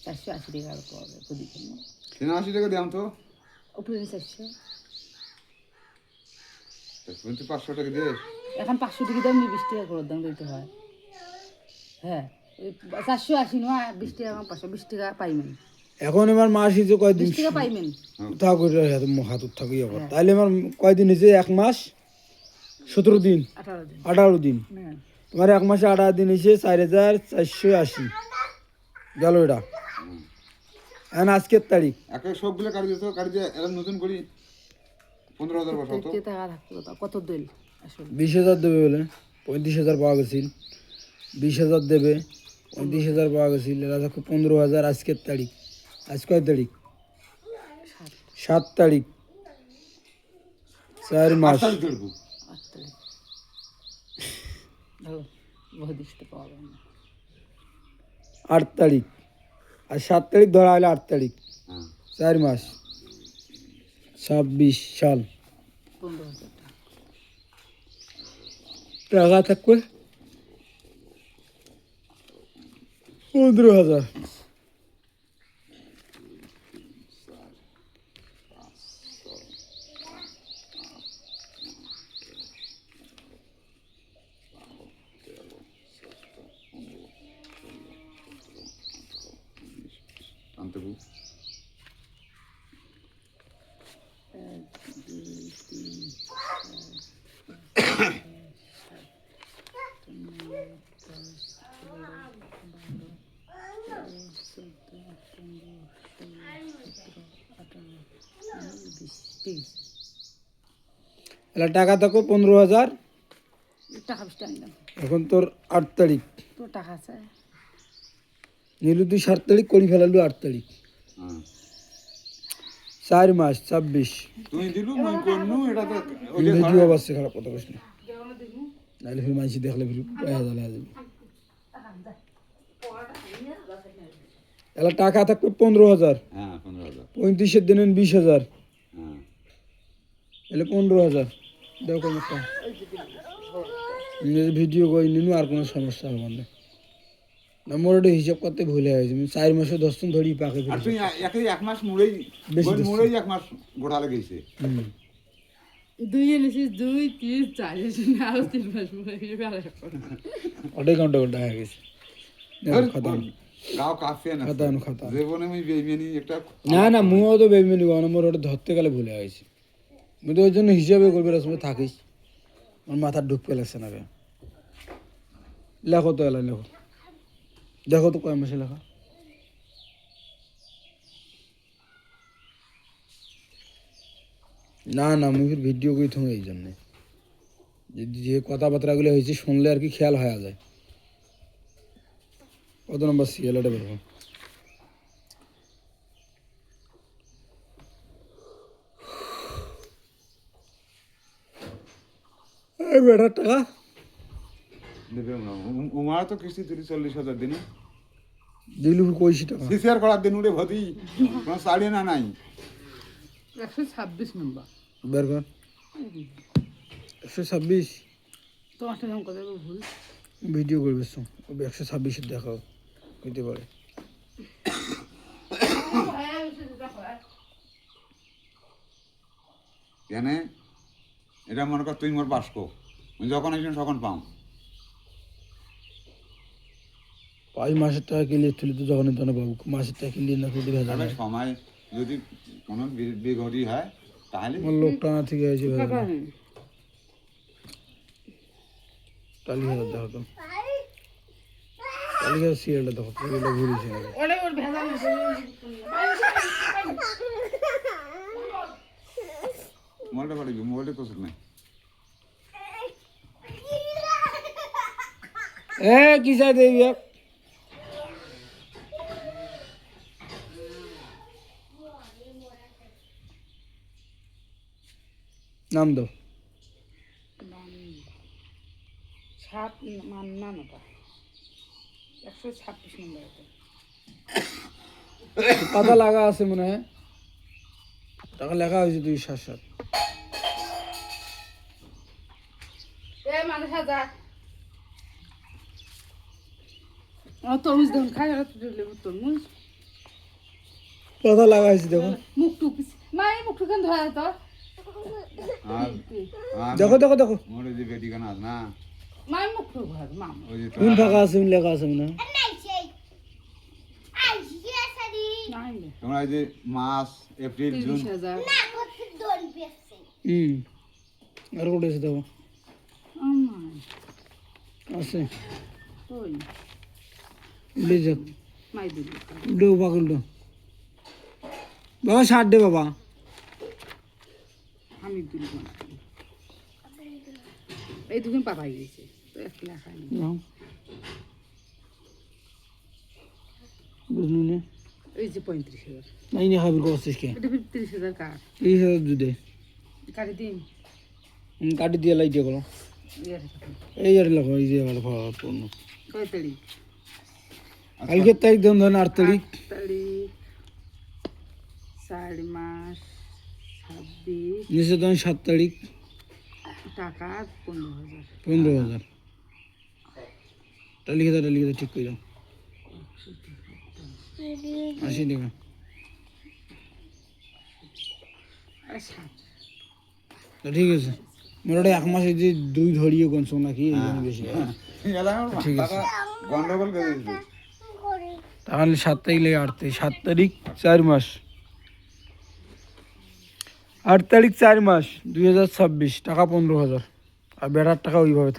480 টাকা আর পাওয়া যায় প্রদীপ। 83 টাকা দাম তো উপরে 400। তুই 500 টাকা দিয়ে এখন 500 টাকা দাম 20 টাকা করে দাম দিতে হয়। হ্যাঁ, 480 নয় 20 টাকা 520 টাকা পাইবেন। এখন আমার মাস হিসেবে কয়দিন 20 টাকা পাইবেন। তা করে হাতত থাকি আবার তাইলে আমার কয়দিন হয়েছে 1 মাস 17 দিন 18 দিন। 18 দিন হ্যাঁ, তোমার 1 মাসে 18 দিন হয়েছে 4480 গেল এটা। এখন আজকের তারিখ একে সবগুলো কাটি দিত, কাটি দিয়ে এরকম নতুন করি 15,000 বসাও তো। টাকা থাকতো কত দিল আসলে 20,000 দেবে বলে 35,000 পাওয়া গেছিল, 20,000 দেবে 35,000 পাওয়া গেছিল, এরা দেখো 15,000 আজকের তারিখ। আজ কয় তারিখ? 7 তারিখ, 4 মাস। 8 তারিখ ধরবো। 8 তারিখ। ধরো বহু দিশতে পাওয়া যায় না। 8 তারিখ আর 7 তারিখ ধরা হলে 8 তারিখ, হ্যাঁ 4 মাস, 26 সাল। 15,000 টাকা। টাকা থাকবে 15,000। আনতে বউ। 1 2 3 এলা টাকা থাকো 15,000। টাকা 20 টাকা নিলাম। এখন তোর 8 তারিখ, তো টাকা আছে। নিলু তুই 7 তারিখ করে ফেলালু 8 তারিখ, হ্যাঁ 4 মাস 26। তুই দিলু মই কোনু এটা তো ভিডিও অবশ্যই খারাপ কথা কইস না, নাহলে ফির মাইসি দেখলে ফির পয়সা জ্বালা যাবে। এলা টাকা থাকবে 15,000, হ্যাঁ 15,000 35 দিন 20,000, হ্যাঁ এলে 15,000 দেখো একটা ভিডিও কই নিনু আর কোনো সমস্যা হবে না। আমার ওটা হিসাব করতে ভুলে গেছি, 4 মাসে 10 দিন ধরি পাকে আর ফেলি। তুই এক মাস মুড়েই বেশি দিচ্ছি। মুড়েই 1 মাস গোড়া লেগেছে। 2 এনেছিস 2 3 4 এনেছিস না আরো 3 মাস পরে ওটাই কাউন্ট হয়ে গেছে। খতম গাও কাফে না খতম খতম। জীবনে আমি বেইমানি একটা না না মুও তো বেইমানি বানা, আমার ওটা ধরতে গেলে ভুলে গেছি। আমি তো ওই জন্য হিসাবে করবে সময় থাকিস, আমার মাথা ঢুকতে লাগছে না রে। লেখো তো এলা লেখো, দেখো তো কয় মাসে লেখা। না না আমি ফির ভিডিও করে থাকি এই জন্যে, যে কথাবার্তাগুলো হয়েছে শুনলে আর কি খেয়াল হয়ে যায়। কত নম্বর সিএল এটা বলবো। এই বেটার টাকা দেবে না উমার তো কিস্তি 40,000 দিনে দিলু কইছি টাকা সিসিআর করার দিন উড়ে ভতি কোনো সাড়ে না নাই 126 নম্বর। বের কর 126 তো একটা নাম কত ভুল। ভিডিও করবে 126 দেখাও হইতে পারে। কেন এটা মনে কর তুই মোর বাস্ক যখন আসবেন তখন পাও 5 মাসের টাকা কিনলে তুলে তো যখন তখন পাবো, মাসের টাকা কিনলে না তুলে ভেজা তবে যায়। সময় যদি কোনো বেঘটি হয় তাহলে আমার লোক টানা থেকে আছে ভেজা টালি হাজার দেখো তো, টালি হাজার সিরিয়ালটা দেখো সিরিয়ালটা ঘুরেছে নাকি। ওরে ওর ভেজা মোবাইলটা পাঠিয়ে মোবাইলটা প্রচুর নাই এ কি চাই দেবি নাম দাও। 7 মান্না নটা 126 নম্বর এটা। পাতা লাগা আছে মনে হয়, টাকা লেখা হয়েছে 277। এ মানুষ যা তরমুজ দেখুন খাই আর লেবু তরমুজ কথা লাগাইছি দেখো মুখ টুক মাই মুখ টুকান ধরা তো আর আর দেখো দেখো দেখো মোর ওই যে বেটি কানা আছে না মাই মুখ টুক ভাগ মাম ওই যে কোন ফাঁকা আছে কোন লেখা আছে না নাই রে তোমরা এই যে মাস এপ্রিল জুন 30,000 আর কোটা আছে দেখো আমার আছে কই উঠে যাক মাই দিল উঠে পাগল বাবা ষাট দে বাবা আমি দিল না এই দুজন পাপাই গেছে তো এক লাখ আনি নাও। বুঝলি না এই যে 35,000 নাই না খাবি করছিস কে এটা 30,000 কার 30,000 দুধে কাটি দিন কাটি দিয়ে লাই দিয়ে গেলো ইয়ার এই আর লেখো এই যে আমার ভাড়া পূর্ণ কয় তারিখ কালকে তারিখ দেন ধরেন 8 তারিখ তারিখ 4 মাস 26 নিচে ধরেন 7 তারিখ টাকা 15,000 15,000 লিখে দাও ঠিক করে দাও 80 টাকা আর 7 তা ঠিক আছে মোটামুটি এক মাসে যে দুই ধরিয়ে গনছো নাকি এই জন্য বেশি এলা আমার ঠিক আছে। টাকা গন্ডগোল করে দিয়েছে তাহলে 7 তারিখ লাগে 8 তারিখ 7 তারিখ 4 মাস 8 তারিখ 4 মাস 2026 টাকা 15,000 আর বেড়ার টাকা ওইভাবে থাকে।